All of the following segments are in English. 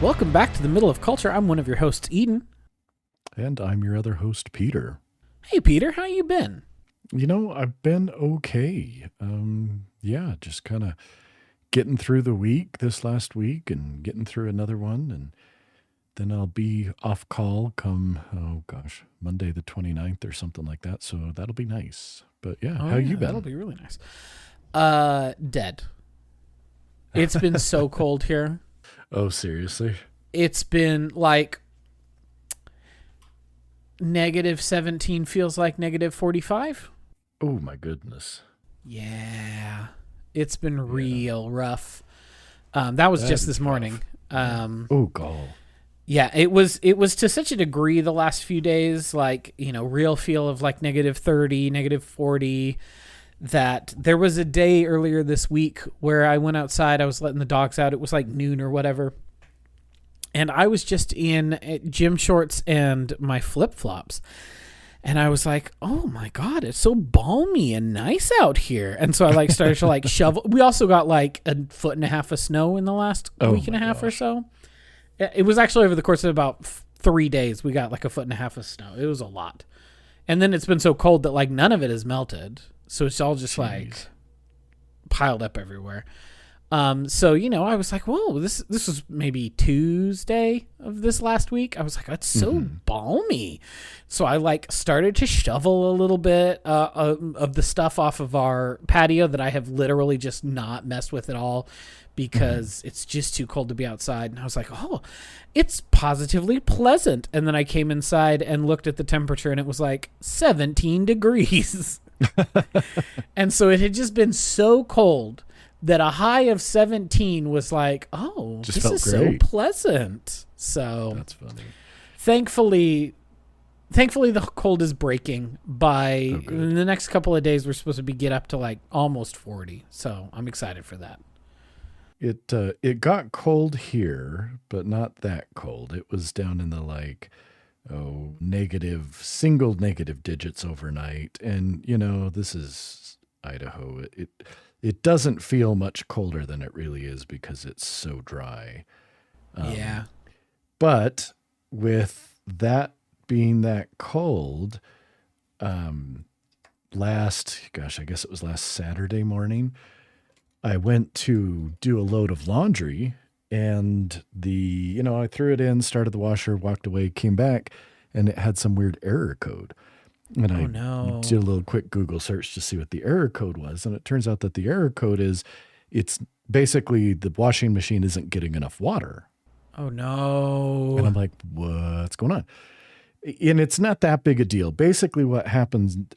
Welcome back to the Middle of Culture. I'm one of your hosts, Eden. And I'm your other host, Peter. Hey, Peter, how you been? You know, I've been okay. Just kind of getting through the week this last week and getting through another one. And then I'll be off call come, Monday the 29th or something like that. So that'll be nice. But yeah, how you been? That'll be really nice. Dead. It's been so cold here. Oh, seriously? It's been like -17 feels like -45. Oh, my goodness. Yeah. It's been real rough. That was just this morning. Gall. Yeah, it was to such a degree the last few days, like, real feel of like -30, -40, that there was a day earlier this week where I went outside. I was letting the dogs out. It was like noon or whatever. And I was just in gym shorts and my flip-flops. And I was like, oh my God, it's so balmy and nice out here. And so I started to shovel. We also got like 1.5 feet of snow in the last week and a half or so. It was actually over the course of about 3 days. We got like 1.5 feet of snow. It was a lot. And then it's been so cold that like none of it is melted. So it's all just like piled up everywhere. I was like, whoa, this was maybe Tuesday of this last week. I was like, it's so balmy. So I started to shovel a little bit of the stuff off of our patio that I have literally just not messed with at all because it's just too cold to be outside. And I was like, oh, it's positively pleasant. And then I came inside and looked at the temperature and it was like 17 degrees. And so it had just been so cold that a high of 17 was like, oh, just this is great. So pleasant. So that's funny. Thankfully the cold is breaking. By in the next couple of days, we're supposed to get up to like almost 40. So I'm excited for that. It got cold here, but not that cold. It was down in the single negative digits overnight. And, this is Idaho. It doesn't feel much colder than it really is because it's so dry. Yeah. But with that being that cold, I guess it was last Saturday morning, I went to do a load of laundry and I threw it in, started the washer, walked away, came back, and it had some weird error code. And I did a little quick Google search to see what the error code was. And it turns out that the error code it's basically the washing machine isn't getting enough water. Oh, no. And I'm like, what's going on? And it's not that big a deal. Basically what happened,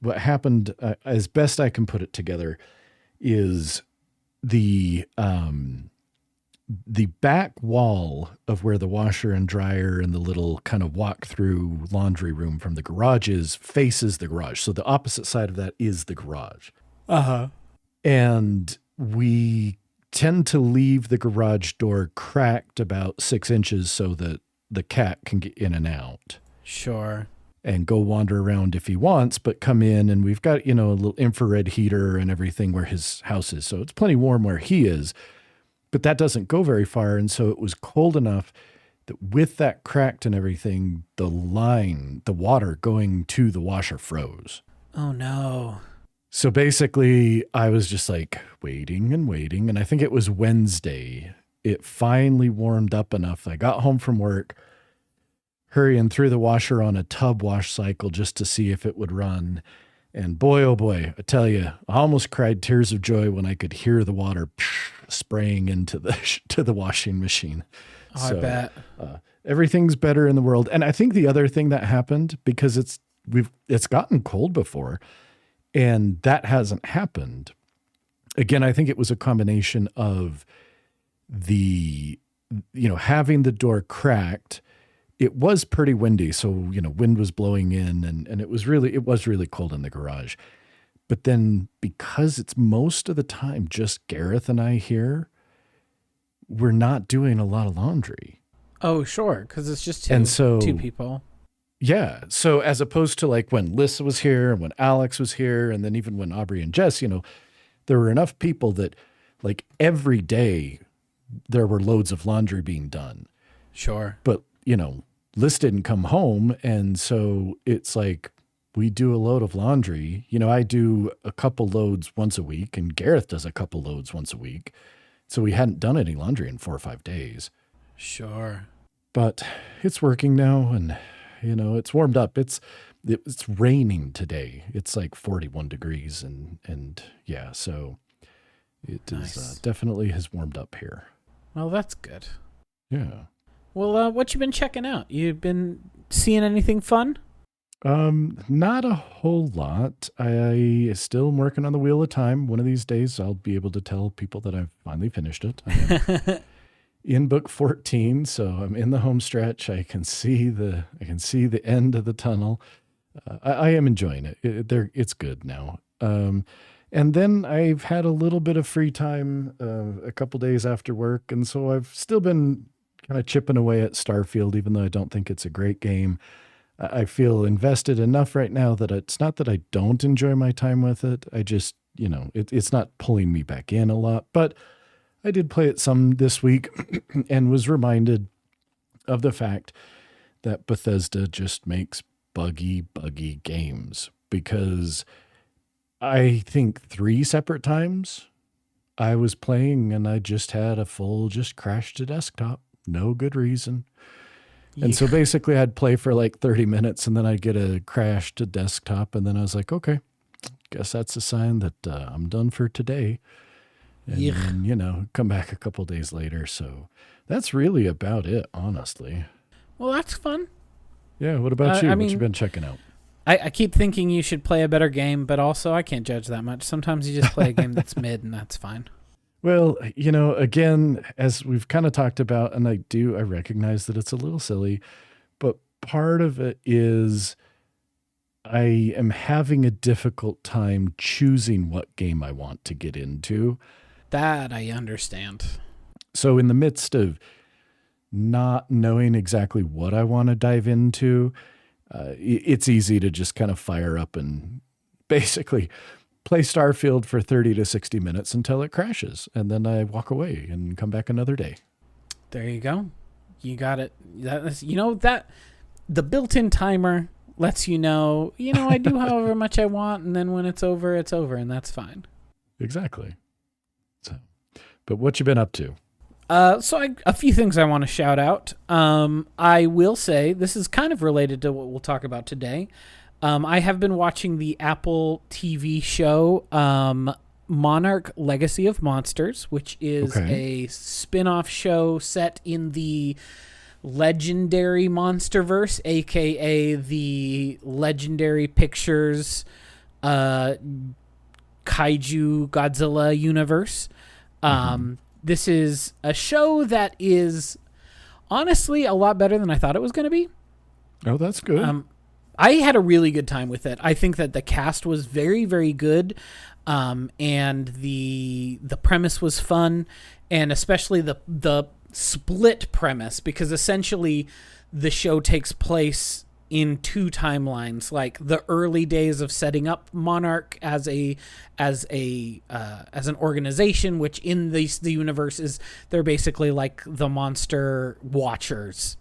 as best I can put it together, is the back wall of where the washer and dryer and the little kind of walk-through laundry room from the garage faces the garage. So the opposite side of that is the garage. Uh-huh. And we tend to leave the garage door cracked about 6 inches so that the cat can get in and out. Sure. And go wander around if he wants, but come in, and we've got, a little infrared heater and everything where his house is. So it's plenty warm where he is. But that doesn't go very far, and so it was cold enough that with that cracked and everything, the water going to the washer froze. Oh, no. So basically, I was just waiting and waiting, and I think it was Wednesday. It finally warmed up enough. I got home from work, hurrying through the washer on a tub wash cycle just to see if it would run. And boy, oh boy, I tell you, I almost cried tears of joy when I could hear the water spraying into the washing machine. Oh, so, I bet. Everything's better in the world. And I think the other thing that happened, because it's gotten cold before, and that hasn't happened. Again, I think it was a combination of having the door cracked. It was pretty windy, so wind was blowing in, and it was really cold in the garage. But then, because it's most of the time just Gareth and I here, we're not doing a lot of laundry. Oh, sure, because it's just two people. Yeah, so as opposed to when Lissa was here and when Alex was here, and then even when Aubrey and Jess, there were enough people that every day there were loads of laundry being done. Sure. But, Liz didn't come home. And so it's like we do a load of laundry. I do a couple loads once a week, and Gareth does a couple loads once a week. So we hadn't done any laundry in 4 or 5 days. Sure. But it's working now, and, it's warmed up. It's raining today. It's like 41 degrees, and yeah, so it is definitely has warmed up here. Well, that's good. Yeah. Well, what you been checking out? You been seeing anything fun? Not a whole lot. I still am working on the Wheel of Time. One of these days I'll be able to tell people that I've finally finished it. I am in book 14, so I'm in the home stretch. I can see the end of the tunnel. I am enjoying it. It's good now. And then I've had a little bit of free time a couple days after work, and so I've still been kind of chipping away at Starfield, even though I don't think it's a great game. I feel invested enough right now that it's not that I don't enjoy my time with it. I just, it's not pulling me back in a lot. But I did play it some this week and was reminded of the fact that Bethesda just makes buggy games, because I think 3 separate times I was playing and I just had a full crash to desktop. No good reason. And so basically I'd play for like 30 minutes and then I'd get a crash to desktop. And then I was like, okay, guess that's a sign that I'm done for today. And then, come back a couple days later. So that's really about it, honestly. Well, that's fun. Yeah. What about you? What you been checking out? I keep thinking you should play a better game, but also I can't judge that much. Sometimes you just play a game that's mid, and that's fine. Well, again, as we've kind of talked about, and I recognize that it's a little silly, but part of it is I am having a difficult time choosing what game I want to get into. That I understand. So in the midst of not knowing exactly what I want to dive into, it's easy to just kind of fire up and basically play Starfield for 30 to 60 minutes until it crashes. And then I walk away and come back another day. There you go. You got it. That the built-in timer lets I do however much I want. And then when it's over, and that's fine. Exactly. So, but what you been up to? A few things I want to shout out. I will say this is kind of related to what we'll talk about today. I have been watching the Apple TV show Monarch: Legacy of Monsters, which is a spin-off show set in the legendary Monsterverse, aka the Legendary Pictures Kaiju Godzilla universe. This is a show that is honestly a lot better than I thought it was going to be. Oh, that's good. I had a really good time with it. I think that the cast was very, very good, and the premise was fun, and especially the split premise, because essentially the show takes place in 2 timelines, like the early days of setting up Monarch as an organization, which in the universe is they're basically like the monster watchers.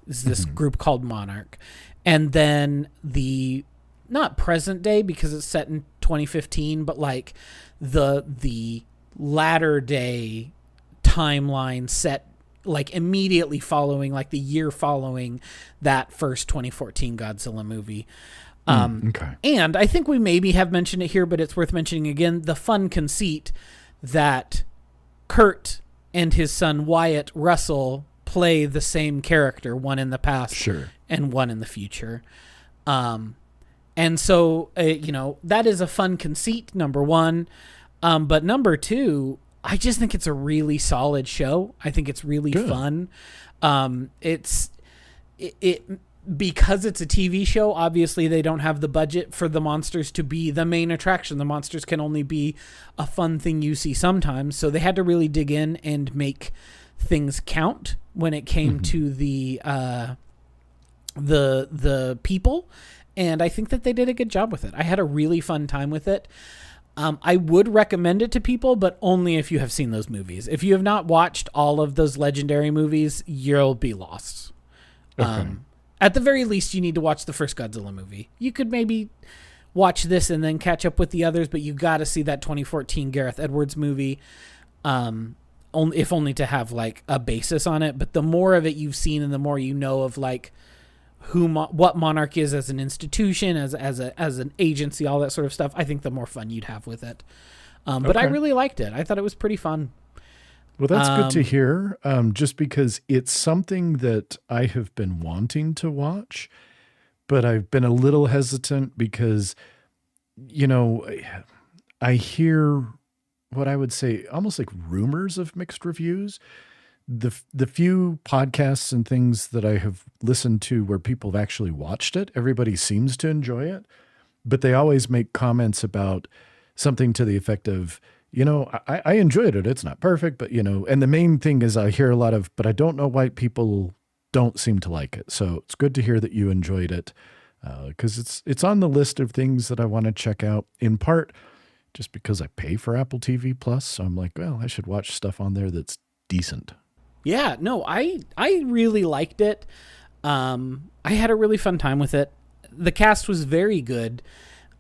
Is this group called Monarch, and then the not present day because it's set in 2015, but like the latter day timeline set like immediately following, like the year following that first 2014 Godzilla movie. And I think we maybe have mentioned it here, but it's worth mentioning again, the fun conceit that Kurt and his son Wyatt Russell play the same character, one in the past and one in the future. And so, that is a fun conceit, number one. But number two, I just think it's a really solid show. I think it's really fun. Because it's a TV show, obviously they don't have the budget for the monsters to be the main attraction. The monsters can only be a fun thing you see sometimes. So they had to really dig in and make things count when it came to the people. And I think that they did a good job with it. I had a really fun time with it. I would recommend it to people, but only if you have seen those movies. If you have not watched all of those legendary movies, you'll be lost. Okay. At the very least, you need to watch the first Godzilla movie. You could maybe watch this and then catch up with the others, but you got to see that 2014 Gareth Edwards movie, if only to have like a basis on it. But the more of it you've seen and the more you know of like what Monarch is as an institution, as an agency, all that sort of stuff, I think the more fun you'd have with it. But I really liked it. I thought it was pretty fun. Well, that's good to hear, just because it's something that I have been wanting to watch, but I've been a little hesitant because, you know, I hear what I would say almost like rumors of mixed reviews. The few podcasts and things that I have listened to where people have actually watched it, everybody seems to enjoy it, but they always make comments about something to the effect of, you know, I enjoyed it. It's not perfect, but, you know, and the main thing is I hear a lot of, but I don't know why people don't seem to like it. So it's good to hear that you enjoyed it, because it's on the list of things that I want to check out, in part just because I pay for Apple TV Plus. So I'm like, well, I should watch stuff on there that's decent. Yeah, no, I really liked it. I had a really fun time with it. The cast was very good.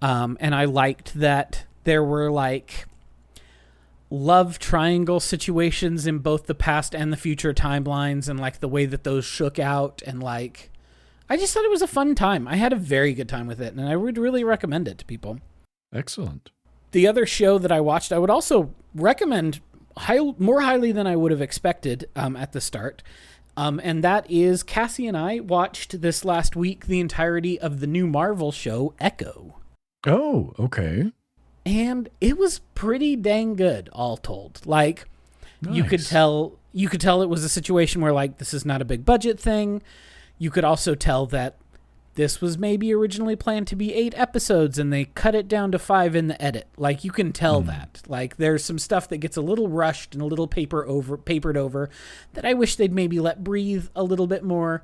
And I liked that there were like love triangle situations in both the past and the future timelines, and like the way that those shook out, and like I just thought it was a fun time. I had a very good time with it, and I would really recommend it to people. Excellent. The other show that I watched, I would also recommend more highly than I would have expected at the start, and that is Cassie and I watched this last week the entirety of the new Marvel show Echo. Oh, okay. And it was pretty dang good, all told. Like, nice. you could tell it was a situation where, like, this is not a big budget thing. You could also tell that this was maybe originally planned to be 8 episodes and they cut it down to 5 in the edit. Like, you can tell that. Like, there's some stuff that gets a little rushed and a little papered over that I wish they'd maybe let breathe a little bit more.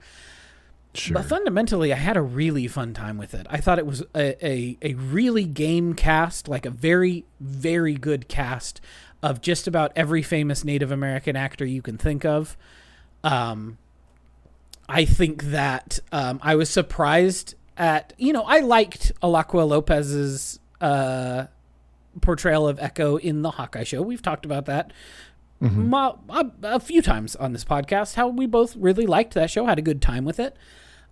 Sure. But fundamentally, I had a really fun time with it. I thought it was a really game cast, like a very, very good cast of just about every famous Native American actor you can think of. I think that I was surprised at, you know, I liked Alakwa Lopez's portrayal of Echo in the Hawkeye show. We've talked about that a few times on this podcast, how we both really liked that show, had a good time with it.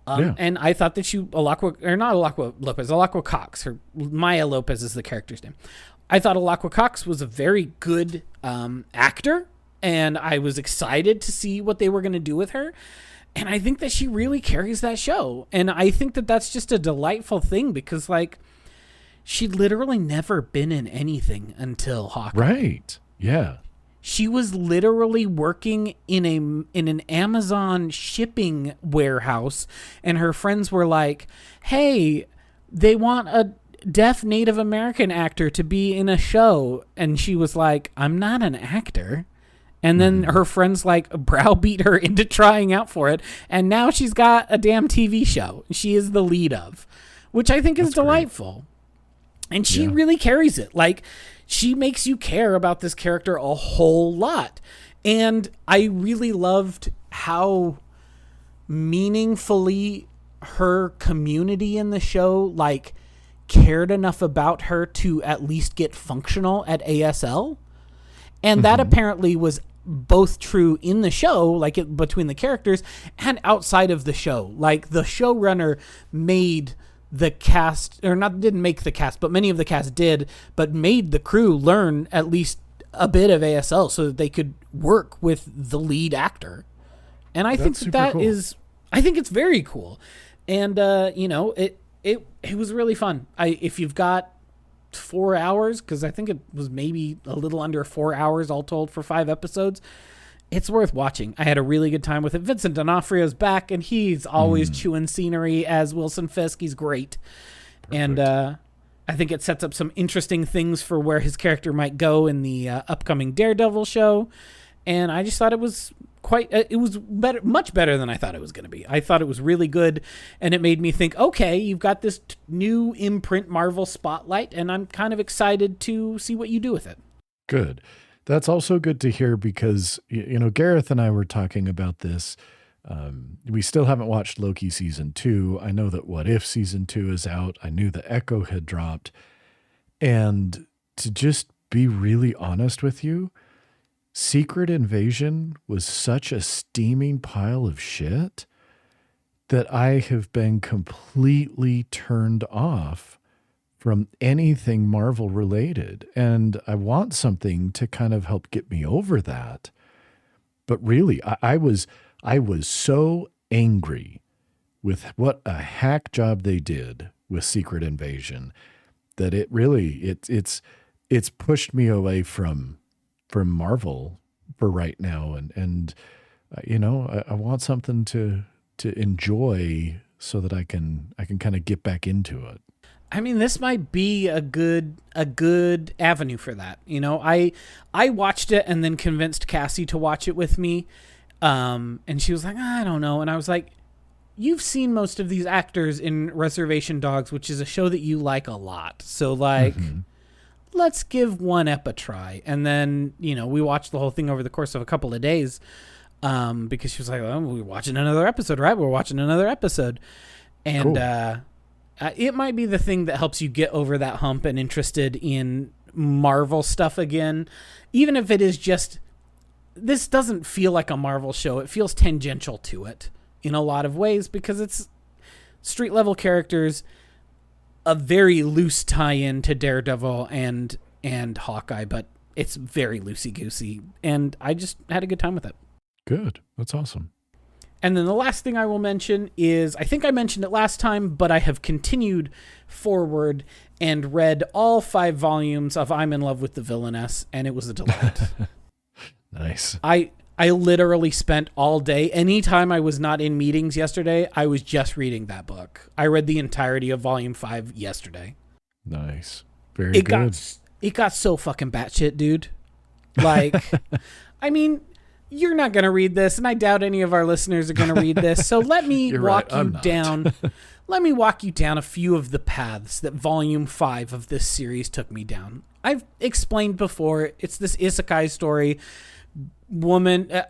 And I thought that Alakwa Cox, or Maya Lopez is the character's name. I thought Alakwa Cox was a very good actor, and I was excited to see what they were going to do with her. And I think that she really carries that show. And I think that that's just a delightful thing because, like, she'd literally never been in anything until Hawkeye. Right. Yeah. She was literally working in an Amazon shipping warehouse, and her friends were like, hey, they want a deaf Native American actor to be in a show. And she was like, I'm not an actor. And then her friends like browbeat her into trying out for it. And now she's got a damn TV show she is the lead of, which I think is delightful. Great. And she really carries it. Like, she makes you care about this character a whole lot. And I really loved how meaningfully her community in the show, like, cared enough about her to at least get functional at ASL. And that apparently was both true in the show, like between the characters, and outside of the show. Like, the showrunner made the cast, or not, didn't make the cast, but many of the cast did, but made the crew learn at least a bit of ASL so that they could work with the lead actor. And I think that cool. I think it's very cool. And, you know, it was really fun. If you've got 4 hours, because I think it was maybe a little under 4 hours all told for 5 episodes, it's worth watching. I had a really good time with it. Vincent D'Onofrio's back, and he's always chewing scenery as Wilson Fisk. He's great. Perfect. And I think it sets up some interesting things for where his character might go in the upcoming Daredevil show. And I just thought it was it was better, much better than I thought it was going to be. I thought it was really good, and it made me think, okay, you've got this new imprint Marvel spotlight, and I'm kind of excited to see what you do with it. Good. That's also good to hear because, Gareth and I were talking about this. We still haven't watched Loki season 2. I know that What If season 2 is out. I knew the Echo had dropped. And to just be really honest with you, Secret Invasion was such a steaming pile of shit that I have been completely turned off from anything Marvel related. And I want something to kind of help get me over that. But really, I was so angry with what a hack job they did with Secret Invasion that it really, it's pushed me away from Marvel for right now. And I want something to enjoy so that I can kind of get back into it. I mean, this might be a good avenue for that. I watched it and then convinced Cassie to watch it with me. And she was like, I don't know. And I was like, you've seen most of these actors in Reservation Dogs, which is a show that you like a lot. So let's give one ep a try. And then, we watched the whole thing over the course of a couple of days. Because she was like, oh, we're watching another episode, right? We're watching another episode. And, cool. It might be the thing that helps you get over that hump and interested in Marvel stuff again. Even if it is just, this doesn't feel like a Marvel show. It feels tangential to it in a lot of ways because it's street level characters, a very loose tie-in to Daredevil and Hawkeye, but it's very loosey-goosey. And I just had a good time with it. Good. That's awesome. And then the last thing I will mention is, I think I mentioned it last time, but I have continued forward and read all 5 volumes of I'm in Love with the Villainess, and it was a delight. Nice. I literally spent all day, anytime I was not in meetings yesterday, I was just reading that book. I read the entirety of volume 5 yesterday. Nice. Very good. It got so fucking batshit, dude. Like, I mean, you're not going to read this, and I doubt any of our listeners are going to read this. So let me walk you down. Let me walk you down a few of the paths that volume 5 of this series took me down. I've explained before, it's this isekai story.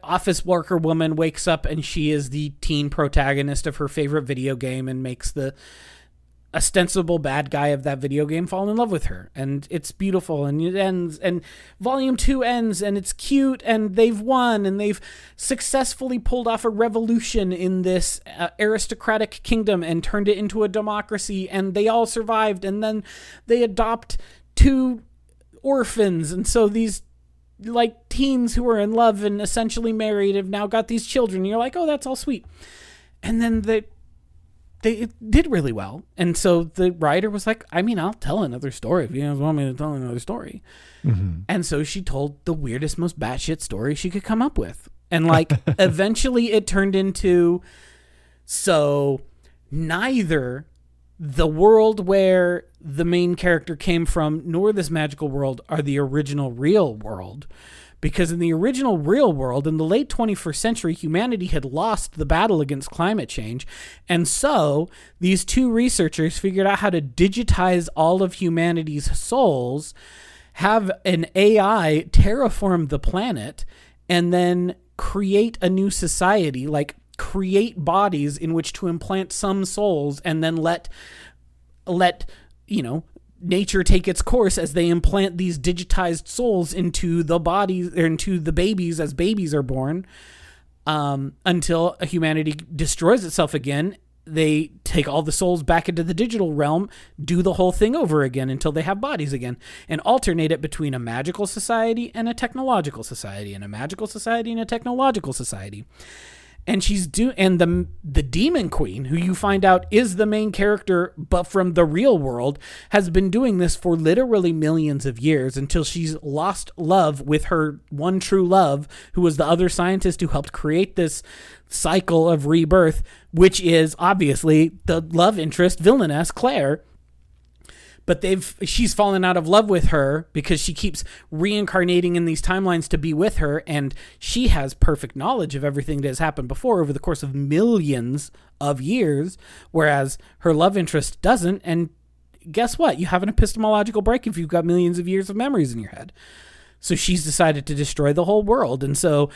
Office worker woman wakes up and she is the teen protagonist of her favorite video game and makes the ostensible bad guy of that video game fall in love with her, and it's beautiful, and it ends, and volume 2 ends, and it's cute, and they've won, and they've successfully pulled off a revolution in this aristocratic kingdom and turned it into a democracy, and they all survived, and then they adopt 2 orphans, and so these like teens who are in love and essentially married have now got these children, and you're like, oh, that's all sweet. And then it did really well. And so the writer was like, I mean, I'll tell another story if you guys want me to tell another story. Mm-hmm. And so she told the weirdest, most batshit story she could come up with. And like, eventually it turned into, so neither the world where the main character came from nor this magical world are the original real world. Because in the original real world, in the late 21st century, humanity had lost the battle against climate change. And so these 2 researchers figured out how to digitize all of humanity's souls, have an AI terraform the planet, and then create a new society, like create bodies in which to implant some souls and then let nature take its course as they implant these digitized souls into the bodies, or into the babies as babies are born, until humanity destroys itself again. They take all the souls back into the digital realm, do the whole thing over again until they have bodies again, and alternate it between a magical society and a technological society, and a magical society and a technological society. And the Demon Queen, who you find out is the main character, but from the real world, has been doing this for literally millions of years until she's lost love with her one true love, who was the other scientist who helped create this cycle of rebirth, which is obviously the love interest villainess, Claire. but she's fallen out of love with her because she keeps reincarnating in these timelines to be with her, and she has perfect knowledge of everything that has happened before over the course of millions of years, whereas her love interest doesn't. And guess what? You have an epistemological break if you've got millions of years of memories in your head. So she's decided to destroy the whole world. And so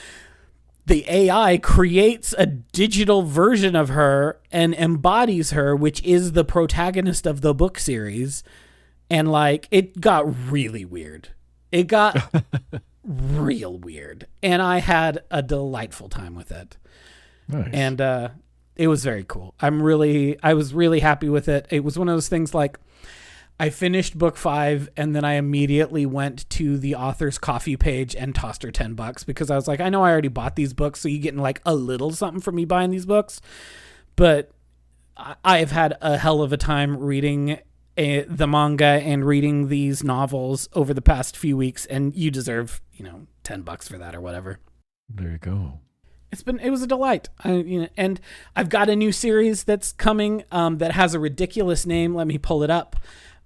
the AI creates a digital version of her and embodies her, which is the protagonist of the book series. And like, it got really weird. It got real weird. And I had a delightful time with it. Nice. And it was very cool. I was really happy with it. It was one of those things like, I finished book 5 and then I immediately went to the author's coffee page and tossed her $10 because I was like, I know I already bought these books, so you're getting like a little something from me buying these books. But I've had a hell of a time reading the manga and reading these novels over the past few weeks, and you deserve, $10 for that or whatever. There you go. It was a delight. And I've got a new series that's coming that has a ridiculous name. Let me pull it up.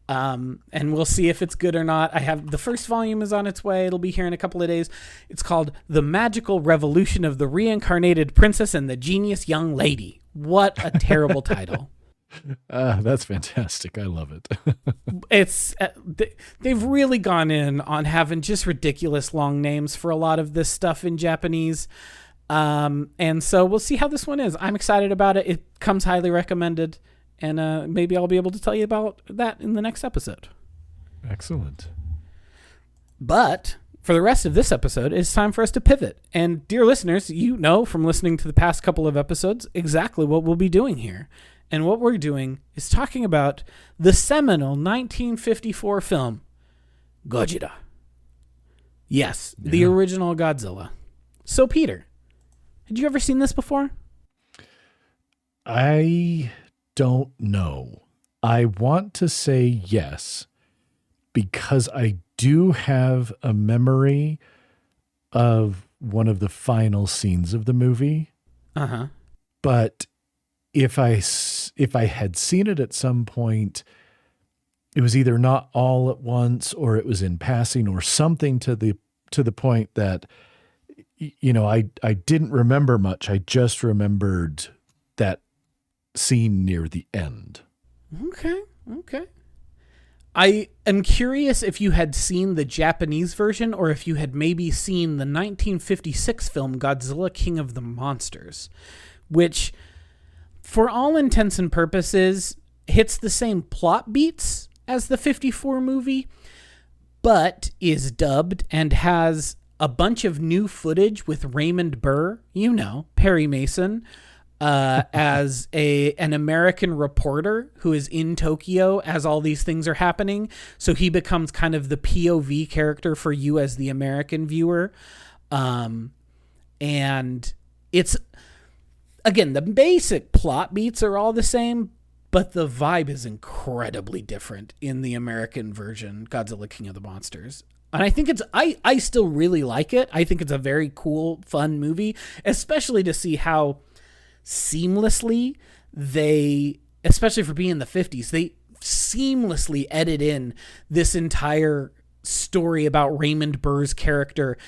And we'll see if it's good or not. The first volume is on its way. It'll be here in a couple of days. It's called The Magical Revolution of the Reincarnated Princess and the Genius Young Lady. What a terrible title. That's fantastic. I love it. They've really gone in on having just ridiculous long names for a lot of this stuff in Japanese. And so we'll see how this one is. I'm excited about it. It comes highly recommended. And maybe I'll be able to tell you about that in the next episode. Excellent. But for the rest of this episode, it's time for us to pivot. And dear listeners, you know from listening to the past couple of episodes exactly what we'll be doing here. And what we're doing is talking about the seminal 1954 film, Godzilla. Yes, the original Godzilla. So, Peter, had you ever seen this before? I don't know. I want to say yes, because I do have a memory of one of the final scenes of the movie. Uh-huh. But if I had seen it at some point, it was either not all at once or it was in passing or something to the point that I didn't remember much. I just remembered that scene near the end. Okay. I am curious if you had seen the Japanese version or if you had maybe seen the 1956 film Godzilla King of the Monsters, which for all intents and purposes hits the same plot beats as the 54 movie, but is dubbed and has a bunch of new footage with Raymond Burr, Perry Mason, as an American reporter who is in Tokyo as all these things are happening. So he becomes kind of the POV character for you as the American viewer. And it's, again, the basic plot beats are all the same, but the vibe is incredibly different in the American version, Godzilla King of the Monsters. And I think I still really like it. I think it's a very cool, fun movie, especially to see how seamlessly they, especially for being in the 50s, they seamlessly edit in this entire story about Raymond Burr's character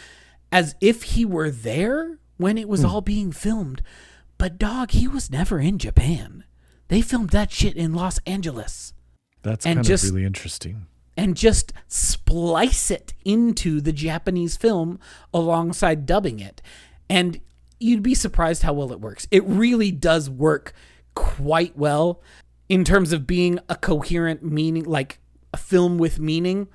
as if he were there when it was all being filmed. But dog, he was never in Japan. They filmed that shit in Los Angeles. That's kind of really interesting. And just splice it into the Japanese film alongside dubbing it. And you'd be surprised how well it works. It really does work quite well in terms of being a coherent meaning, like a film with meaning.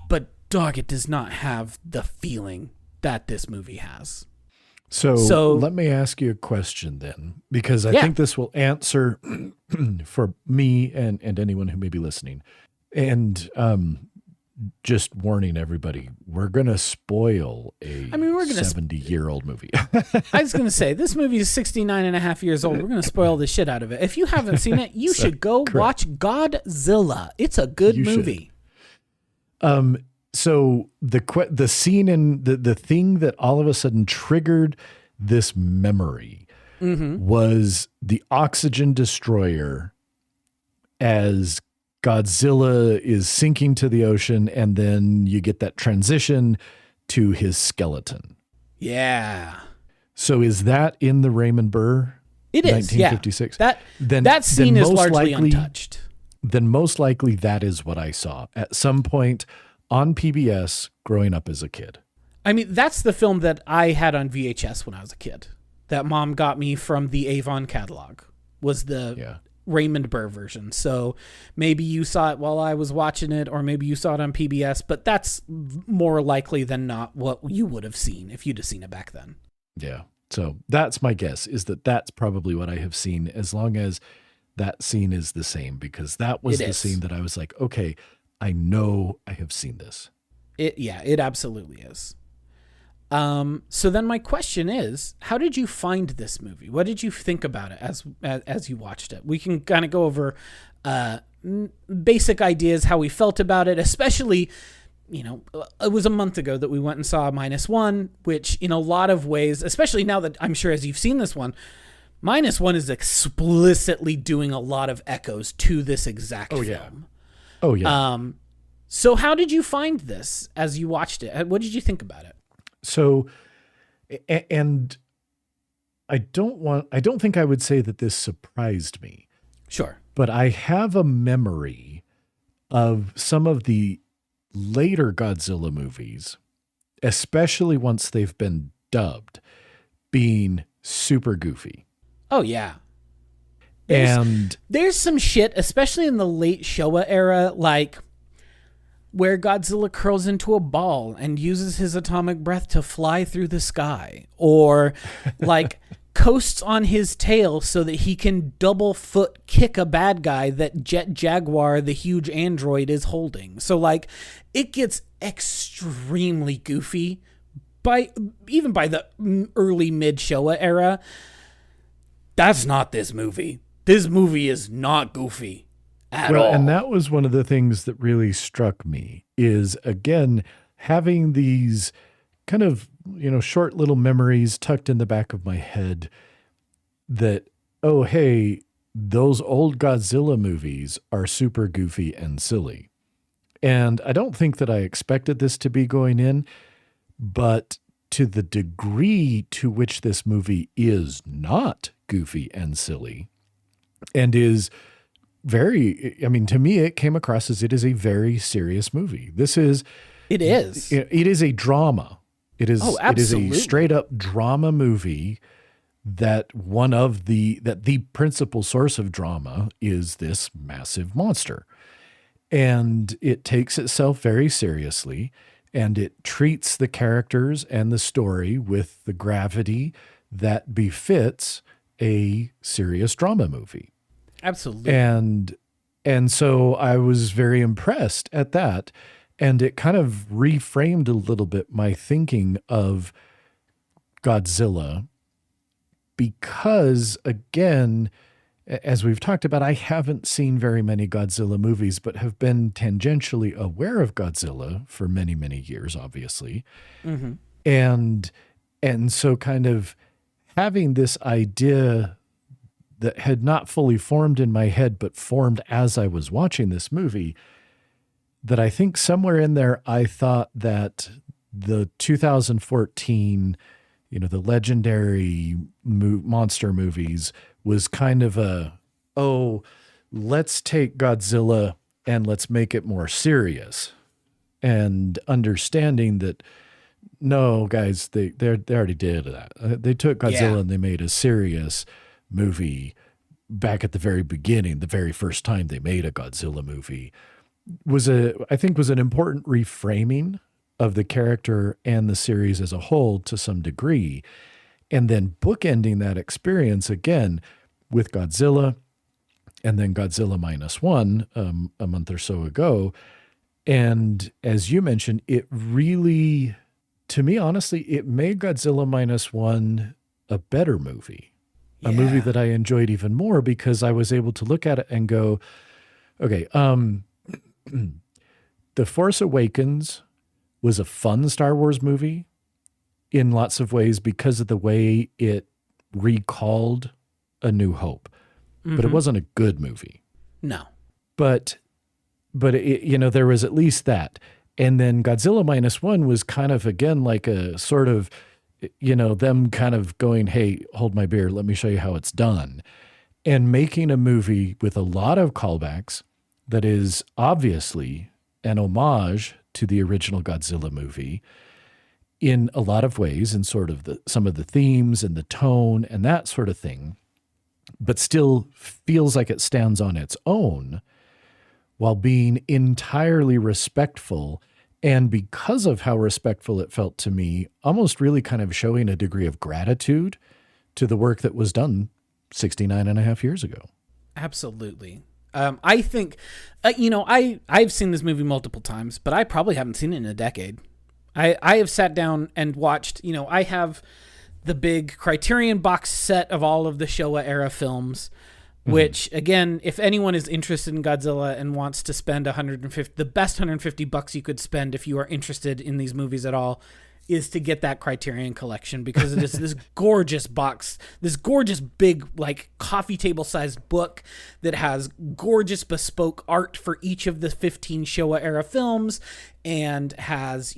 But dog, it does not have the feeling that this movie has. So let me ask you a question then, because I think this will answer for me and anyone who may be listening. And just warning everybody, we're going to spoil a 70-year-old movie. I was going to say, this movie is 69 and a half years old. We're going to spoil the shit out of it. If you haven't seen it, you should go watch Godzilla. It's a good movie. So the scene and the thing that all of a sudden triggered this memory was the oxygen destroyer as Godzilla is sinking to the ocean, and then you get that transition to his skeleton. Yeah. So is that in the Raymond Burr? It is, 1956? yeah. That scene is largely likely, untouched. Then most likely that is what I saw at some point on PBS growing up as a kid. I mean, that's the film that I had on VHS when I was a kid. That Mom got me from the Avon catalog was the Raymond Burr version. So maybe you saw it while I was watching it, or maybe you saw it on PBS, but that's more likely than not what you would have seen if you'd have seen it back then. Yeah. So that's my guess, is that that's probably what I have seen, as long as that scene is the same, because that was the scene that I was like, okay, I know I have seen this. It absolutely is. So then my question is, how did you find this movie? What did you think about it as you watched it? We can kind of go over basic ideas, how we felt about it, especially, it was a month ago that we went and saw -1, which in a lot of ways, especially now that I'm sure as you've seen this one, -1 is explicitly doing a lot of echoes to this exact film. Oh, yeah. So how did you find this as you watched it? What did you think about it? So, and I don't think I would say that this surprised me. Sure. But I have a memory of some of the later Godzilla movies, especially once they've been dubbed, being super goofy. Oh, yeah. There's some shit, especially in the late Showa era, like where Godzilla curls into a ball and uses his atomic breath to fly through the sky, or like coasts on his tail so that he can double foot kick a bad guy that Jet Jaguar, the huge android, is holding. So like it gets extremely goofy even by the early mid Showa era. That's not this movie. This movie is not goofy at all. And that was one of the things that really struck me, is again having these kind of, short little memories tucked in the back of my head that, oh, hey, those old Godzilla movies are super goofy and silly. And I don't think that I expected this to be going in, but to the degree to which this movie is not goofy and silly and is to me, it came across as it is a very serious movie. It is a drama. It is a straight up drama movie that the principal source of drama is this massive monster. And it takes itself very seriously, and it treats the characters and the story with the gravity that befits a serious drama movie. Absolutely. And so I was very impressed at that. And it kind of reframed a little bit my thinking of Godzilla, because again, as we've talked about, I haven't seen very many Godzilla movies, but have been tangentially aware of Godzilla for many, many years, obviously. Mm-hmm. And so kind of having this idea that had not fully formed in my head, but formed as I was watching this movie, that I think somewhere in there, I thought that the 2014, the legendary monster movies was kind of let's take Godzilla and let's make it more serious, and understanding that, no, guys, they already did that. They took Godzilla and they made a serious movie back at the very beginning. The very first time they made a Godzilla movie was an important reframing of the character and the series as a whole to some degree. And then bookending that experience again with Godzilla, and then Godzilla -1 a month or so ago. And as you mentioned, it really, to me, honestly, it made Godzilla -1 a better movie. A movie that I enjoyed even more, because I was able to look at it and go, okay, The Force Awakens was a fun Star Wars movie in lots of ways because of the way it recalled A New Hope. Mm-hmm. But it wasn't a good movie. No. But but there was at least that. And then Godzilla Minus One was kind of, again, like a sort of, them kind of going, hey, hold my beer. Let me show you how it's done. And making a movie with a lot of callbacks that is obviously an homage to the original Godzilla movie in a lot of ways, and sort of some of the themes and the tone and that sort of thing, but still feels like it stands on its own while being entirely respectful. And because of how respectful it felt to me, almost really kind of showing a degree of gratitude to the work that was done 69 and a half years ago. Absolutely. I think, I've seen this movie multiple times, but I probably haven't seen it in a decade. I have sat down and watched, I have the big Criterion box set of all of the Showa era films, which, again, if anyone is interested in Godzilla and wants to spend the best $150 you could spend if you are interested in these movies at all, is to get that Criterion collection, because it is this gorgeous box, this gorgeous big, like, coffee table sized book that has gorgeous bespoke art for each of the 15 Showa era films, and has,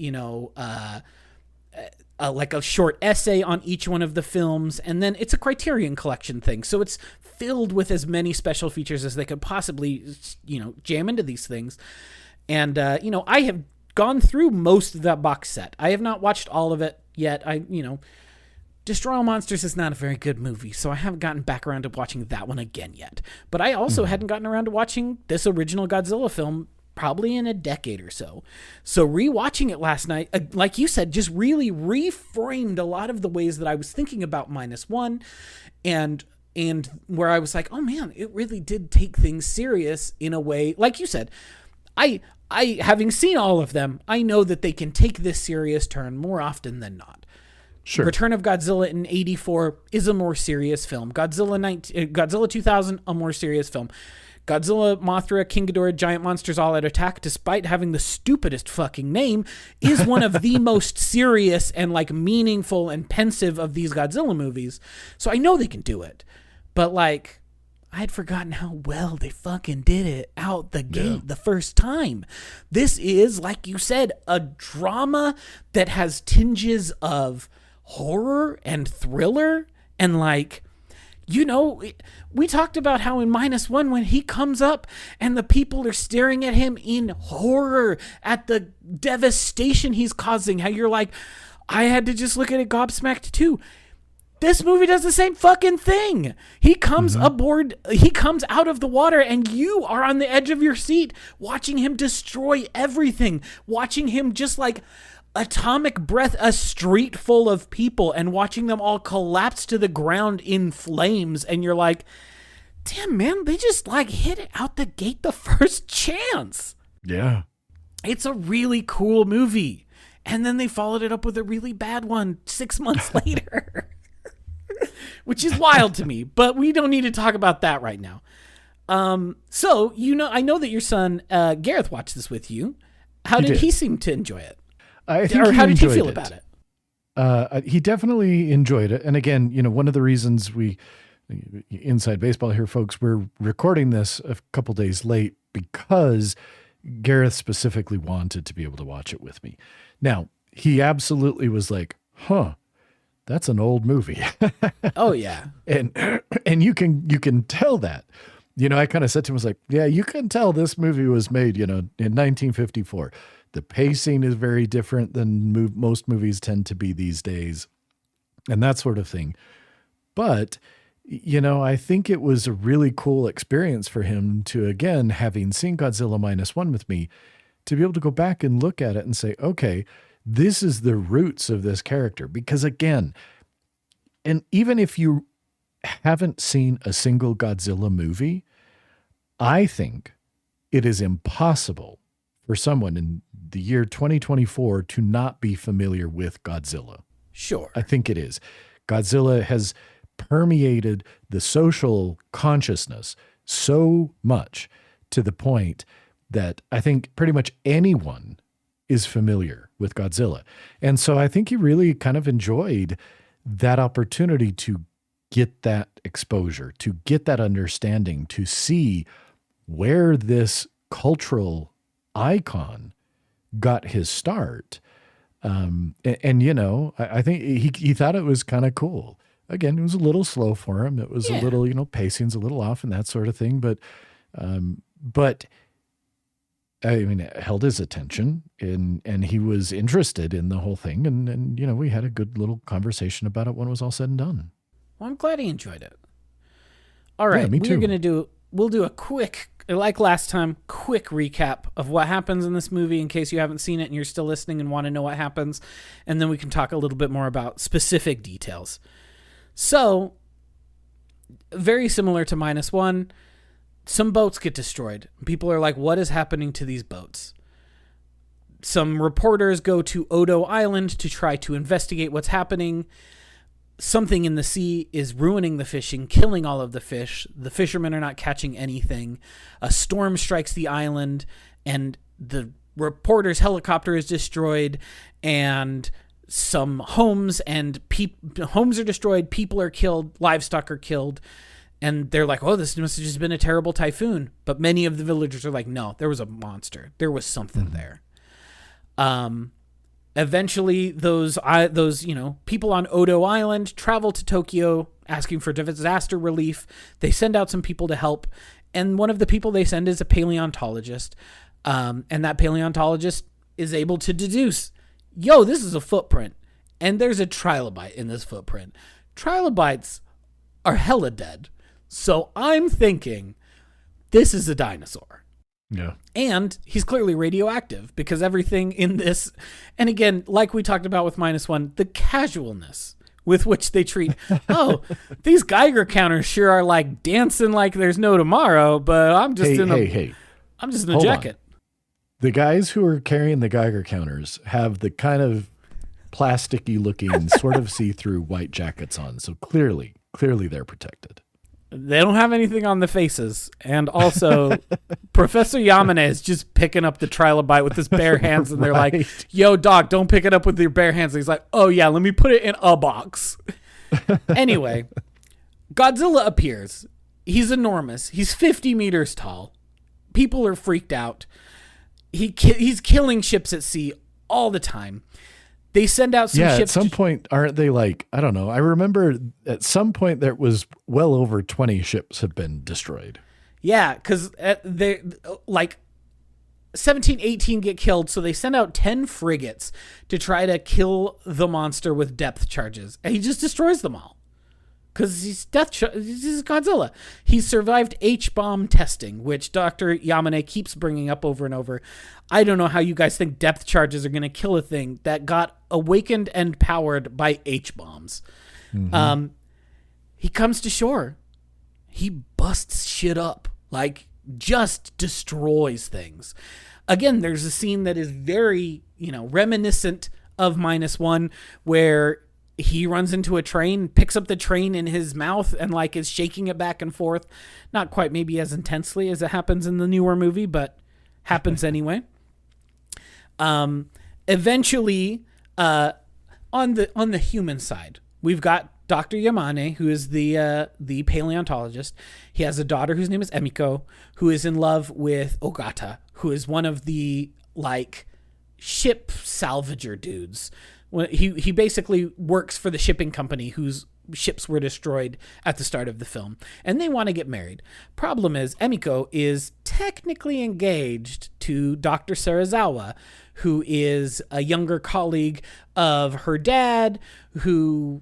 like a short essay on each one of the films. And then it's a Criterion collection thing. So it's filled with as many special features as they could possibly, jam into these things. And, I have gone through most of that box set. I have not watched all of it yet. Destroy All Monsters is not a very good movie, so I haven't gotten back around to watching that one again yet. But I also hadn't gotten around to watching this original Godzilla film probably in a decade or so. So rewatching it last night, like you said, just really reframed a lot of the ways that I was thinking about Minus One, and where I was like, oh man, it really did take things serious in a way. Like you said, I having seen all of them, I know that they can take this serious turn more often than not. Sure. Return of Godzilla in 1984 is a more serious film. Godzilla 2000, a more serious film. Godzilla, Mothra, King Ghidorah, Giant Monsters All Out Attack, despite having the stupidest fucking name, is one of the most serious and like meaningful and pensive of these Godzilla movies. So I know they can do it. But like, I had forgotten how well they fucking did it out the gate the first time. This is, like you said, a drama that has tinges of horror and thriller, and like, we talked about how in Minus One, when he comes up and the people are staring at him in horror at the devastation he's causing, how you're like, I had to just look at it gobsmacked too. This movie does the same fucking thing. He comes aboard, he comes out of the water, and you are on the edge of your seat watching him destroy everything, watching him just like atomic breath a street full of people and watching them all collapse to the ground in flames. And you're like, damn, man, they just like hit it out the gate the first chance. Yeah. It's a really cool movie. And then they followed it up with a really bad one 6 months later. Which is wild to me, but we don't need to talk about that right now. So, I know that your son, Gareth, watched this with you. How did he seem to enjoy it? How did he feel about it? He definitely enjoyed it. And again, one of the reasons Inside Baseball here, folks, we're recording this a couple days late because Gareth specifically wanted to be able to watch it with me. Now, he absolutely was like, that's an old movie. Oh yeah. And you can tell that. I kind of said to him, I was like, yeah, you can tell this movie was made, in 1954. The pacing is very different than most movies tend to be these days, and that sort of thing. But, I think it was a really cool experience for him to, again, having seen Godzilla Minus One with me, to be able to go back and look at it and say, okay, this is the roots of this character. Because again, and even if you haven't seen a single Godzilla movie, I think it is impossible for someone in the year 2024 to not be familiar with Godzilla. Sure. I think it is. Godzilla has permeated the social consciousness so much to the point that I think pretty much anyone is familiar with Godzilla. And so I think he really kind of enjoyed that opportunity to get that exposure, to get that understanding, to see where this cultural icon got his start. And you know, I think he thought it was kind of cool. Again, it was a little slow for him. It was a little, you know, pacing's a little off and that sort of thing. But I mean, it held his attention, and he was interested in the whole thing. And you know, we had a good little conversation about it when it was all said and done. Well, I'm glad he enjoyed it. All right, me too. We'll do a quick, like last time, quick recap of what happens in this movie in case you haven't seen it and you're still listening and want to know what happens. And then we can talk a little bit more about specific details. So, very similar to -1, some boats get destroyed. People are like, what is happening to these boats? Some reporters go to Odo Island to try to investigate what's happening. Something in the sea is ruining the fishing, killing all of the fish. The fishermen are not catching anything. A storm strikes the island, and the reporter's helicopter is destroyed, and some homes homes are destroyed, people are killed, livestock are killed, and they're like, oh, this must have just been a terrible typhoon. But many of the villagers are like, no, there was a monster. There was something there. Eventually, those you know, people on Odo Island travel to Tokyo asking for disaster relief. They send out some people to help, and one of the people they send is a paleontologist, and that paleontologist is able to deduce, yo, this is a footprint, and there's a trilobite in this footprint. Trilobites are hella dead, so I'm thinking this is a dinosaur. Yeah. And he's clearly radioactive because everything in this, and again, like we talked about with -1, the casualness with which they treat, oh, these Geiger counters sure are like dancing like there's no tomorrow, but I'm just I'm just in a jacket. On. The guys who are carrying the Geiger counters have the kind of plasticky looking, sort of see-through white jackets on. So clearly they're protected. They don't have anything on the faces. And also, Professor Yamane is just picking up the trilobite with his bare hands. And they're like, yo, Doc, don't pick it up with your bare hands. And he's like, oh, yeah, let me put it in a box. Anyway, Godzilla appears. He's enormous. He's 50 meters tall. People are freaked out. He's killing ships at sea all the time. They send out some ships. At some point, aren't they like, I don't know. I remember at some point there was well over 20 ships have been destroyed. Yeah, because they like 17, 18 get killed. So they send out 10 frigates to try to kill the monster with depth charges. And he just destroys them all. Because he's Godzilla. He survived H-bomb testing, which Dr. Yamane keeps bringing up over and over. I don't know how you guys think depth charges are going to kill a thing that got awakened and powered by H-bombs. Mm-hmm. He comes to shore. He busts shit up. Like, just destroys things. Again, there's a scene that is very, reminiscent of -1, where he runs into a train, picks up the train in his mouth, and is shaking it back and forth. Not quite maybe as intensely as it happens in the newer movie, but happens anyway. Eventually, on the human side, we've got Dr. Yamane, who is the paleontologist. He has a daughter whose name is Emiko, who is in love with Ogata, who is one of the ship salvager dudes. He basically works for the shipping company whose ships were destroyed at the start of the film, and they want to get married. Problem is, Emiko is technically engaged to Dr. Serizawa, who is a younger colleague of her dad, who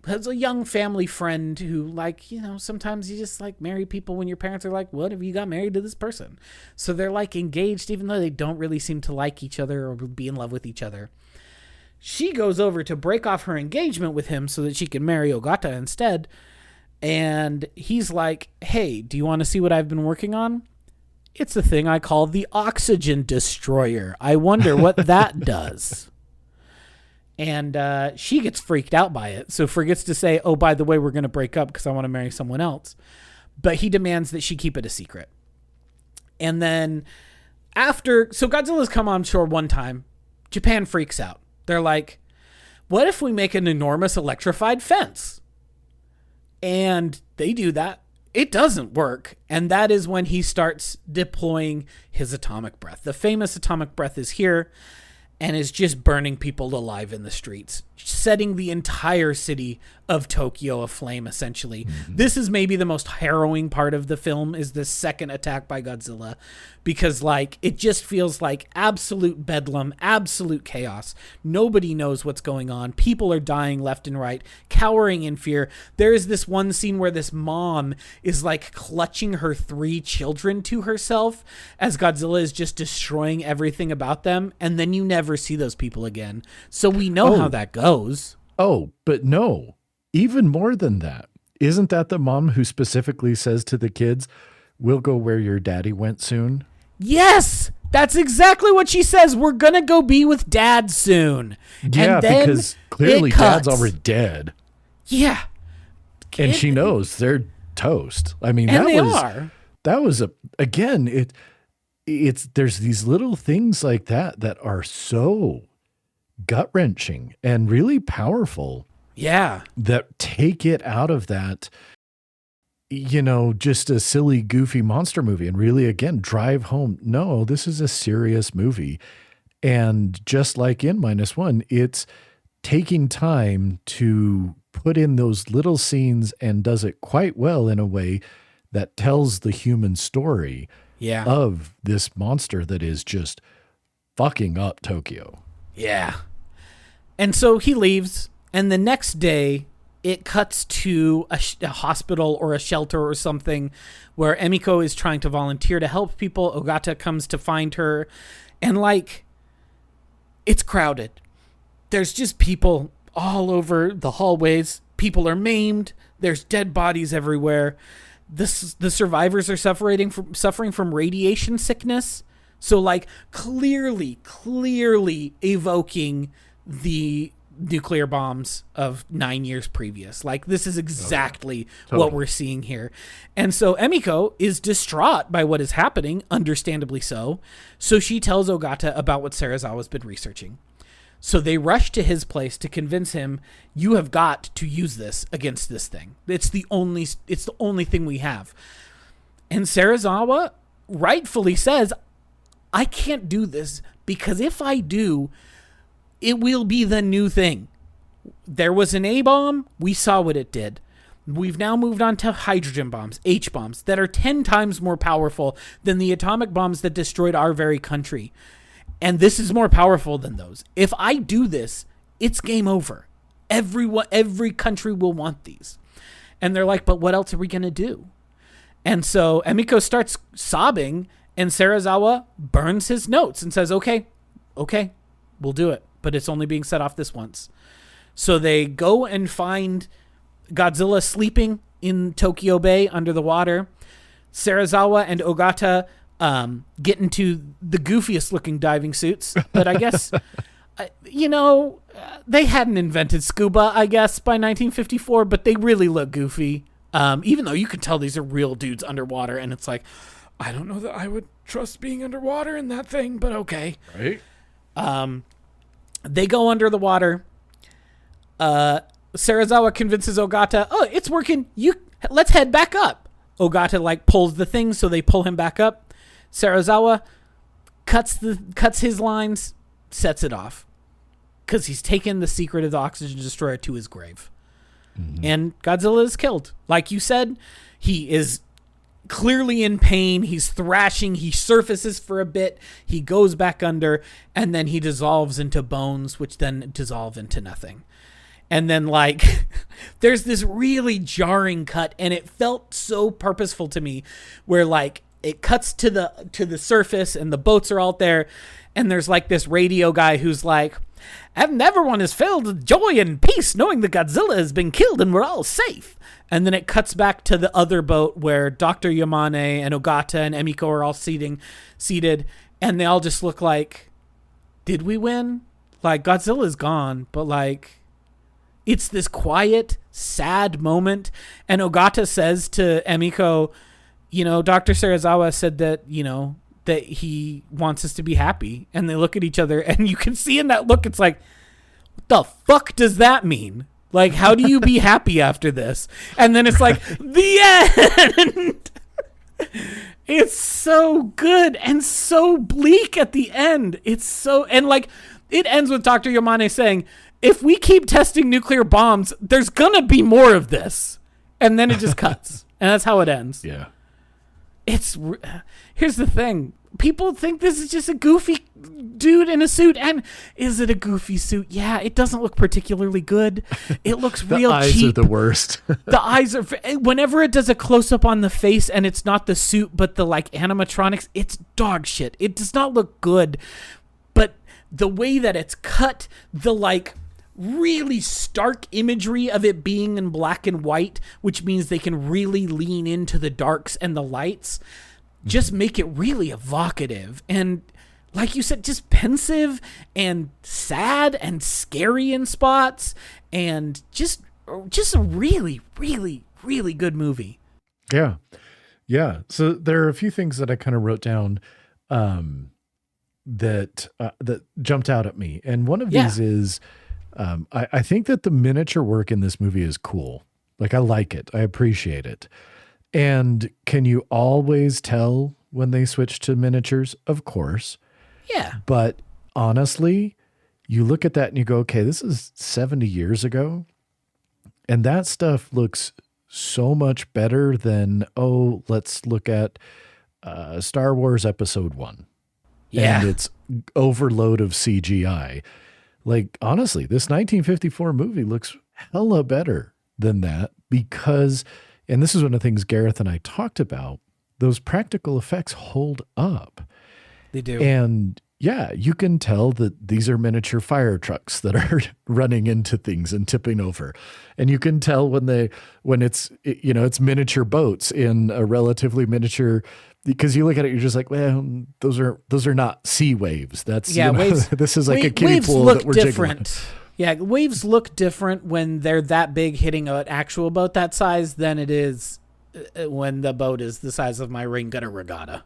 has a young family friend who sometimes you just marry people when your parents are like, what if you got married to this person? So they're engaged even though they don't really seem to like each other or be in love with each other. She goes over to break off her engagement with him so that she can marry Ogata instead. And he's like, hey, do you want to see what I've been working on? It's a thing I call the oxygen destroyer. I wonder what that does. And she gets freaked out by it. So forgets to say, oh, by the way, we're going to break up because I want to marry someone else. But he demands that she keep it a secret. And then so Godzilla's come on shore one time. Japan freaks out. They're like, what if we make an enormous electrified fence? And they do that. It doesn't work. And that is when he starts deploying his atomic breath. The famous atomic breath is here and is just burning people alive in the streets, setting the entire city of Tokyo aflame, essentially. Mm-hmm. This is maybe the most harrowing part of the film, is the second attack by Godzilla, because like it just feels like absolute bedlam, absolute chaos. Nobody knows what's going on. People are dying left and right, cowering in fear. There is this one scene where this mom is like clutching her 3 children to herself as Godzilla is just destroying everything about them, and then you never see those people again. So we know how that goes. Oh, but no. Even more than that, isn't that the mom who specifically says to the kids, "We'll go where your daddy went soon"? Yes, that's exactly what she says. We're going to go be with dad soon. Yeah, and then because clearly dad's already dead. Yeah. And she knows they're toast. I mean, that was there's these little things like that are so gut-wrenching and really powerful. Yeah. That take it out of that, just a silly, goofy monster movie and really, again, drive home. No, this is a serious movie. And just like in -1, it's taking time to put in those little scenes and does it quite well in a way that tells the human story of this monster that is just fucking up Tokyo. Yeah. And so he leaves. And the next day, it cuts to a hospital or a shelter or something where Emiko is trying to volunteer to help people. Ogata comes to find her. And, like, it's crowded. There's just people all over the hallways. People are maimed. There's dead bodies everywhere. The survivors are suffering from radiation sickness. So, like, clearly evoking the nuclear bombs of 9 years previous. Like, this is exactly what we're seeing here. And so Emiko is distraught by what is happening, understandably so. So she tells Ogata about what Serizawa's been researching. So they rush to his place to convince him, you have got to use this against this thing. It's the only thing we have. And Serizawa rightfully says, I can't do this because if I do, it will be the new thing. There was an A-bomb. We saw what it did. We've now moved on to hydrogen bombs, H-bombs, that are 10 times more powerful than the atomic bombs that destroyed our very country. And this is more powerful than those. If I do this, it's game over. Every country will want these. And they're like, but what else are we going to do? And so Emiko starts sobbing, and Serizawa burns his notes and says, okay, we'll do it. But it's only being set off this once. So they go and find Godzilla sleeping in Tokyo Bay under the water. Serizawa and Ogata get into the goofiest looking diving suits. But I guess, they hadn't invented scuba, I guess, by 1954, but they really look goofy. Even though you can tell these are real dudes underwater. And it's like, I don't know that I would trust being underwater in that thing, but okay. Right. They go under the water. Serizawa convinces Ogata, oh, it's working. Let's head back up. Ogata pulls the thing, so they pull him back up. Serizawa cuts his lines, sets it off. Because he's taken the secret of the oxygen destroyer to his grave. Mm-hmm. And Godzilla is killed. Like you said, he is clearly in pain. He's thrashing. He surfaces for a bit. He goes back under, and then he dissolves into bones, which then dissolve into nothing. And then there's this really jarring cut, and it felt so purposeful to me, where it cuts to the surface, and the boats are out there, and there's this radio guy who's like, and everyone is filled with joy and peace knowing that Godzilla has been killed and we're all safe. And then it cuts back to the other boat where Dr. Yamane and Ogata and Emiko are all seated, and they all just look like, did we win? Godzilla's gone, but it's this quiet, sad moment. And Ogata says to Emiko, Dr. Serizawa said that, that he wants us to be happy. And they look at each other, and you can see in that look, it's like, what the fuck does that mean? Like, how do you be happy after this? And then it's like, the end. It's so good and so bleak at the end. It's so, and like, it ends with Dr. Yamane saying, if we keep testing nuclear bombs, there's gonna be more of this. And then it just cuts. And that's how it ends. Yeah. Here's the thing. People think this is just a goofy dude in a suit. And is it a goofy suit? Yeah, it doesn't look particularly good. It looks real cheap. The eyes are the worst. The eyes are, whenever it does a close up on the face and it's not the suit, but the like animatronics, it's dog shit. It does not look good. But the way that it's cut, the like really stark imagery of it being in black and white, which means they can really lean into the darks and the lights, just make it really evocative and, like you said, just pensive and sad and scary in spots, and just a really, really, really good movie. Yeah. Yeah. So there are a few things that I kind of wrote down that jumped out at me. And one of these is I think that the miniature work in this movie is cool. Like, I like it. I appreciate it. And can you always tell when they switch to miniatures? Of course. Yeah. But honestly, you look at that and you go, okay, this is 70 years ago. And that stuff looks so much better than, let's look at Star Wars Episode 1. Yeah. And its overload of CGI. Like, honestly, this 1954 movie looks hella better than that because, and this is one of the things Gareth and I talked about, those practical effects hold up. They do. And yeah, you can tell that these are miniature fire trucks that are running into things and tipping over. And you can tell when it's miniature boats in a relatively miniature, because you look at it, you're just like, well, those are not sea waves. That's, waves. This is like a kiddie pool that we're different. jiggling. Yeah, waves look different when they're that big hitting an actual boat that size than it is when the boat is the size of my Rain Gunner Regatta.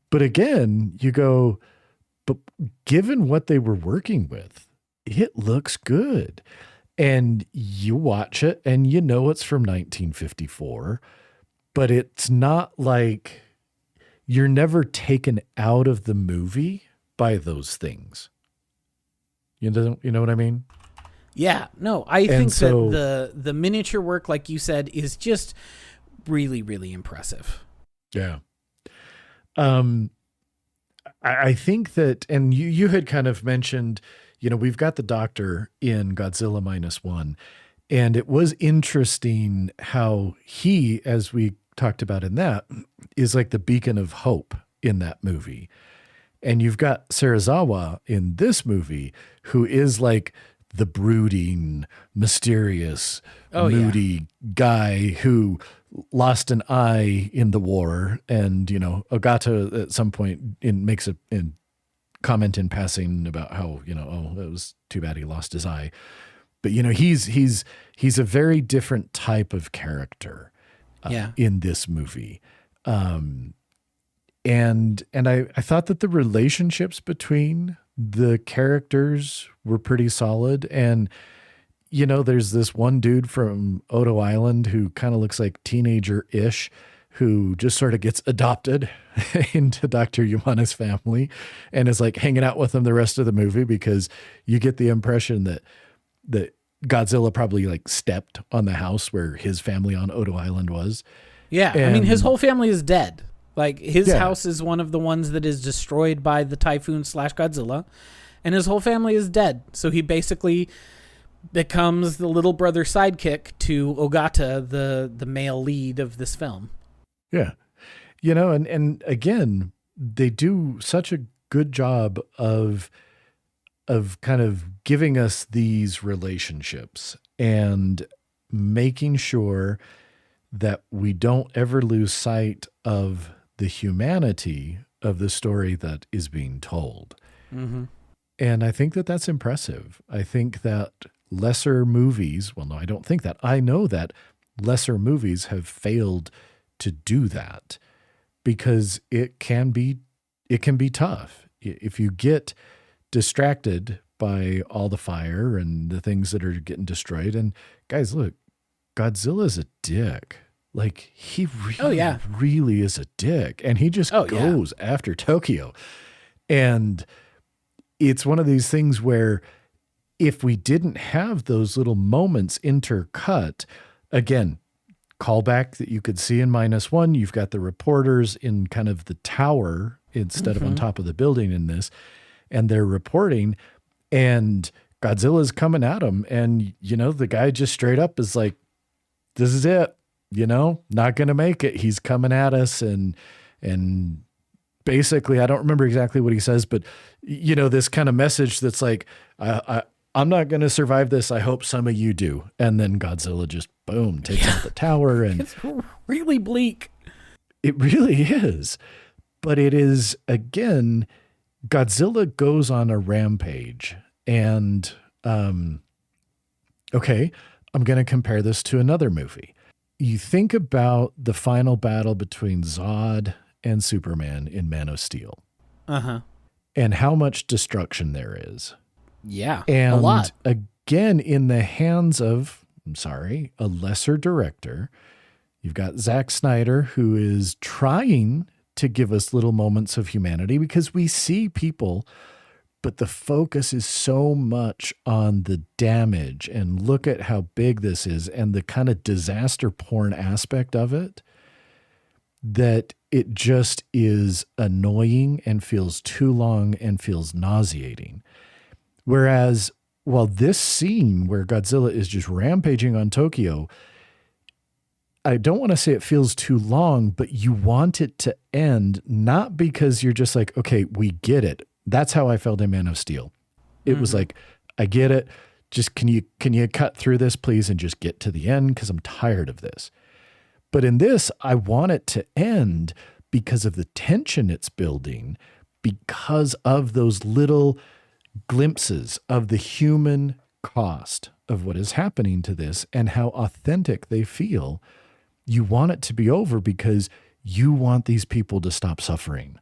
But again, you go, but given what they were working with, it looks good. And you watch it and you know it's from 1954, but it's not like you're never taken out of the movie by those things. You know what I mean? Yeah, no, I think that the miniature work, like you said, is just really, really impressive. Yeah. I think that, and you had kind of mentioned, we've got the Doctor in Godzilla -1, and it was interesting how he, as we talked about in that, is like the beacon of hope in that movie. And you've got Serizawa in this movie, who is like the brooding, mysterious, moody guy who lost an eye in the war. And, Ogata at some point makes a comment in passing about how, it was too bad he lost his eye. But, he's a very different type of character in this movie. And I thought that the relationships between the characters were pretty solid. And, there's this one dude from Odo Island who kind of looks like teenager-ish, who just sort of gets adopted into Dr. Yamane's family and is like hanging out with him the rest of the movie, because you get the impression that Godzilla probably like stepped on the house where his family on Odo Island was. Yeah. I mean, his whole family is dead. Like, his house is one of the ones that is destroyed by the typhoon / Godzilla, and his whole family is dead. So he basically becomes the little brother sidekick to Ogata, the male lead of this film. Yeah. And again, they do such a good job of kind of giving us these relationships and making sure that we don't ever lose sight of the humanity of the story that is being told. Mm-hmm. And I think that that's impressive. I think that lesser movies, well, no, I don't think that. I know that lesser movies have failed to do that because it can be tough. If you get distracted by all the fire and the things that are getting destroyed. And guys, look, Godzilla's a dick. Like, he really, really is a dick. And he just goes after Tokyo. And it's one of these things where if we didn't have those little moments intercut, again, callback that you could see in -1, you've got the reporters in kind of the tower instead of on top of the building in this, and they're reporting, and Godzilla's coming at them. And, you know, the guy just straight up is like, this is it, you know, not going to make it. He's coming at us. And basically, I don't remember exactly what he says, but, you know, this kind of message that's like, I'm not going to survive this. I hope some of you do. And then Godzilla just, boom, takes out the tower. And it's really bleak. It really is. But it is, again, Godzilla goes on a rampage. And, okay, I'm going to compare this to another movie. You think about the final battle between Zod and Superman in Man of Steel. Uh-huh. And how much destruction there is. Yeah, and a lot. Again, in the hands of, a lesser director, you've got Zack Snyder, who is trying to give us little moments of humanity because we see people, but the focus is so much on the damage and look at how big this is and the kind of disaster porn aspect of it, that it just is annoying and feels too long and feels nauseating. Whereas, while this scene where Godzilla is just rampaging on Tokyo, I don't want to say it feels too long, but you want it to end, not because you're just like, okay, we get it. That's how I felt in Man of Steel. It was like, I get it. Just can you cut through this, please, and just get to the end because I'm tired of this. But in this, I want it to end because of the tension it's building, because of those little glimpses of the human cost of what is happening to this and how authentic they feel. You want it to be over because you want these people to stop suffering.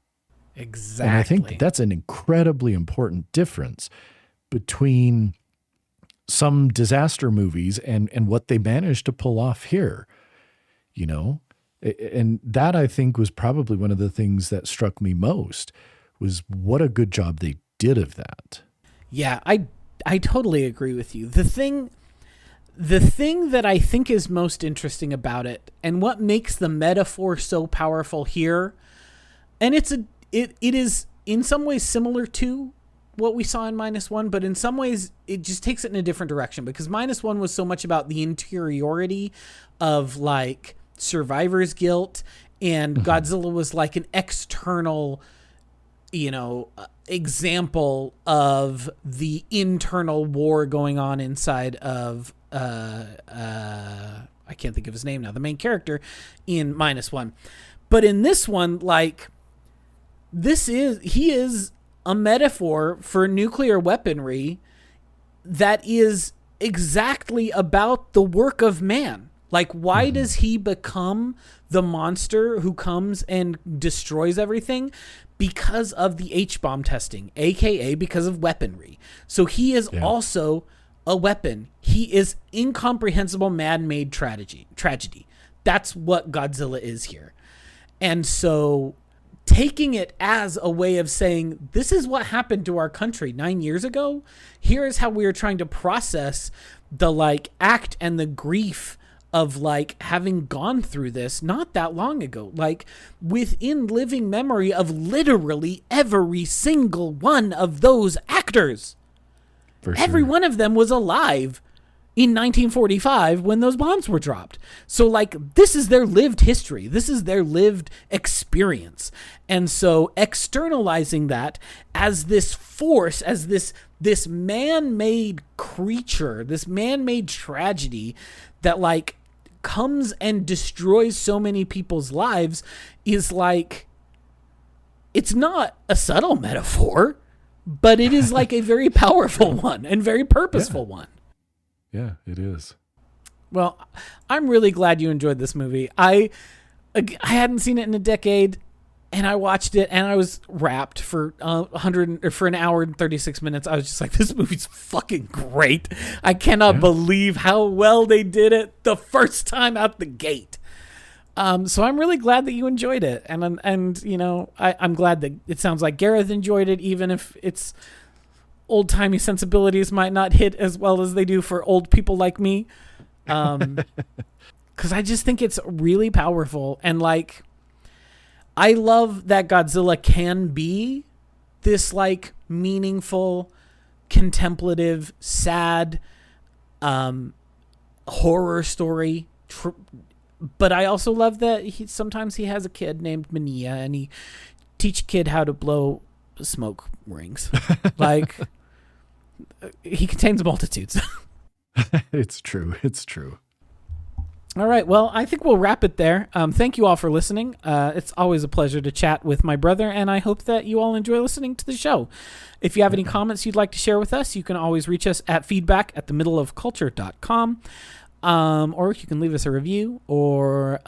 Exactly. And I think that's an incredibly important difference between some disaster movies and what they managed to pull off here, you know? And that, I think, was probably one of the things that struck me most, was what a good job they did of that. Yeah, I totally agree with you. The thing that I think is most interesting about it, and what makes the metaphor so powerful here, and it is in some ways similar to what we saw in -1, but in some ways it just takes it in a different direction, because -1 was so much about the interiority of like survivor's guilt, and Godzilla was like an external, you know, example of the internal war going on inside of I can't think of his name now, the main character in -1. But in this one, like, he is a metaphor for nuclear weaponry that is exactly about the work of man. Like, why does he become the monster who comes and destroys everything? Because of the H-bomb testing, aka because of weaponry. So he is also a weapon. He is incomprehensible man-made tragedy. That's what Godzilla is here. And so taking it as a way of saying, this is what happened to our country 9 years ago. Here is how we are trying to process the like act and the grief of like having gone through this not that long ago, like within living memory of literally every single one of those actors. For sure. Every one of them was alive in 1945 when those bombs were dropped. So like, this is their lived history. This is their lived experience. And so externalizing that as this force, as this man-made creature, this man-made tragedy that like comes and destroys so many people's lives, is like, it's not a subtle metaphor, but it is like a very powerful one and very purposeful one. Yeah, it is. Well, I'm really glad you enjoyed this movie. I hadn't seen it in a decade. And I watched it, and I was wrapped for for an hour and 36 minutes. I was just like, this movie's fucking great. I cannot believe how well they did it the first time out the gate. So I'm really glad that you enjoyed it, and you know, I'm glad that it sounds like Gareth enjoyed it, even if its old timey sensibilities might not hit as well as they do for old people like me. Because I just think it's really powerful, and like, I love that Godzilla can be this like meaningful, contemplative, sad, horror story. But I also love that sometimes he has a kid named Mania, and he teach a kid how to blow smoke rings. Like, he contains multitudes. It's true. It's true. All right. Well, I think we'll wrap it there. Thank you all for listening. It's always a pleasure to chat with my brother, and I hope that you all enjoy listening to the show. If you have any comments you'd like to share with us, you can always reach us at feedback@themiddleofculture.com. Or you can leave us a review or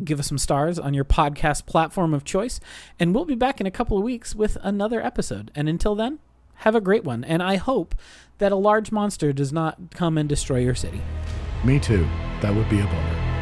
give us some stars on your podcast platform of choice. And we'll be back in a couple of weeks with another episode. And until then, have a great one. And I hope that a large monster does not come and destroy your city. Me too. That would be a bummer.